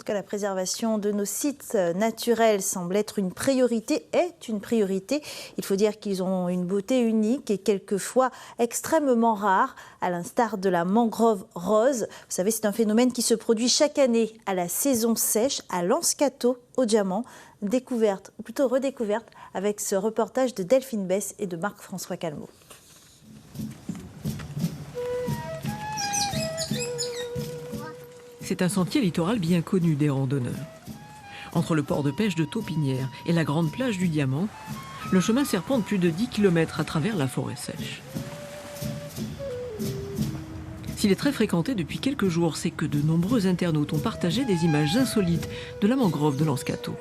cas, la préservation de nos sites naturels semble être une priorité, Il faut dire qu'ils ont une beauté unique et quelquefois extrêmement rare, à l'instar de la mangrove rose. Vous savez, c'est un phénomène qui se produit chaque année à la saison sèche à Lanskato, au Diamant. Découverte, ou plutôt redécouverte, avec ce reportage de Delphine Besse et de Marc-François Calmeau. C'est un sentier littoral bien connu des randonneurs. Entre le port de pêche de Taupinière et la grande plage du Diamant, le chemin serpente plus de 10 km à travers la forêt sèche. S'il est très fréquenté depuis quelques jours, c'est que de nombreux internautes ont partagé des images insolites de la mangrove de Lanskato.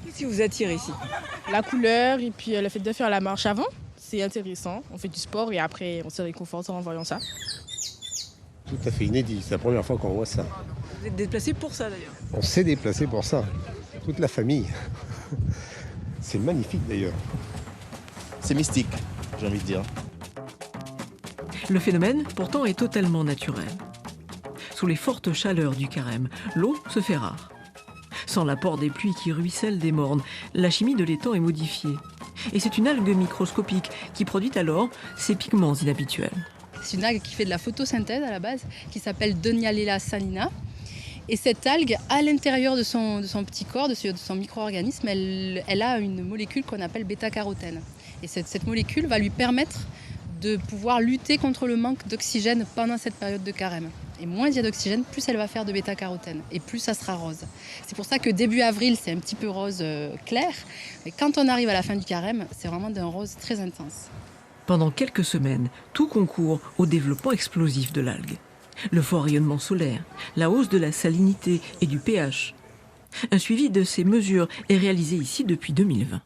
Qu'est-ce qui vous attire ici? La couleur et puis le fait de faire la marche avant, c'est intéressant. On fait du sport et après on se réconforte en voyant ça. Tout à fait inédit, c'est la première fois qu'on voit ça. Vous êtes déplacé pour ça d'ailleurs? On s'est déplacé pour ça, toute la famille. C'est magnifique d'ailleurs. C'est mystique, j'ai envie de dire. Le phénomène, pourtant, est totalement naturel. Sous les fortes chaleurs du carême, l'eau se fait rare. Sans l'apport des pluies qui ruissellent des mornes, la chimie de l'étang est modifiée. Et c'est une algue microscopique qui produit alors ces pigments inhabituels. C'est une algue qui fait de la photosynthèse à la base, qui s'appelle Donialela salina. Et cette algue, à l'intérieur de son petit corps, de son micro-organisme, elle a une molécule qu'on appelle bêta-carotène. Et cette molécule va lui permettre de pouvoir lutter contre le manque d'oxygène pendant cette période de carême. Et moins il y a d'oxygène, plus elle va faire de bêta-carotène. Et plus ça sera rose. C'est pour ça que début avril, c'est un petit peu rose clair. Et quand on arrive à la fin du carême, c'est vraiment d'un rose très intense. Pendant quelques semaines, tout concourt au développement explosif de l'algue. Le fort rayonnement solaire, la hausse de la salinité et du pH. Un suivi de ces mesures est réalisé ici depuis 2020.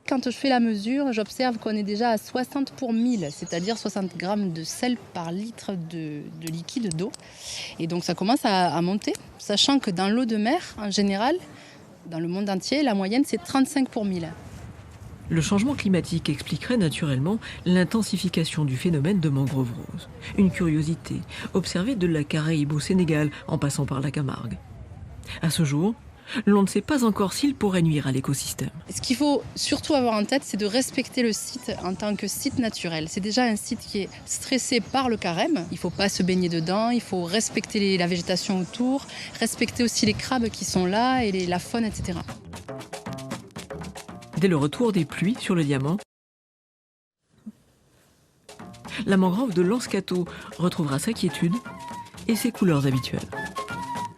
Quand je fais la mesure, j'observe qu'on est déjà à 60 pour 1000, c'est-à-dire 60 grammes de sel par litre de liquide d'eau. Et donc ça commence à monter, sachant que dans l'eau de mer, en général, dans le monde entier, la moyenne c'est 35 pour 1000. Le changement climatique expliquerait naturellement l'intensification du phénomène de mangrove rose. Une curiosité, observée de la Caraïbe au Sénégal en passant par la Camargue. À ce jour, l'on ne sait pas encore s'il pourrait nuire à l'écosystème. Ce qu'il faut surtout avoir en tête, c'est de respecter le site en tant que site naturel. C'est déjà un site qui est stressé par le carême. Il ne faut pas se baigner dedans, il faut respecter la végétation autour, respecter aussi les crabes qui sont là et la faune, etc. Dès le retour des pluies sur le Diamant, la mangrove de Lanskato retrouvera sa quiétude et ses couleurs habituelles.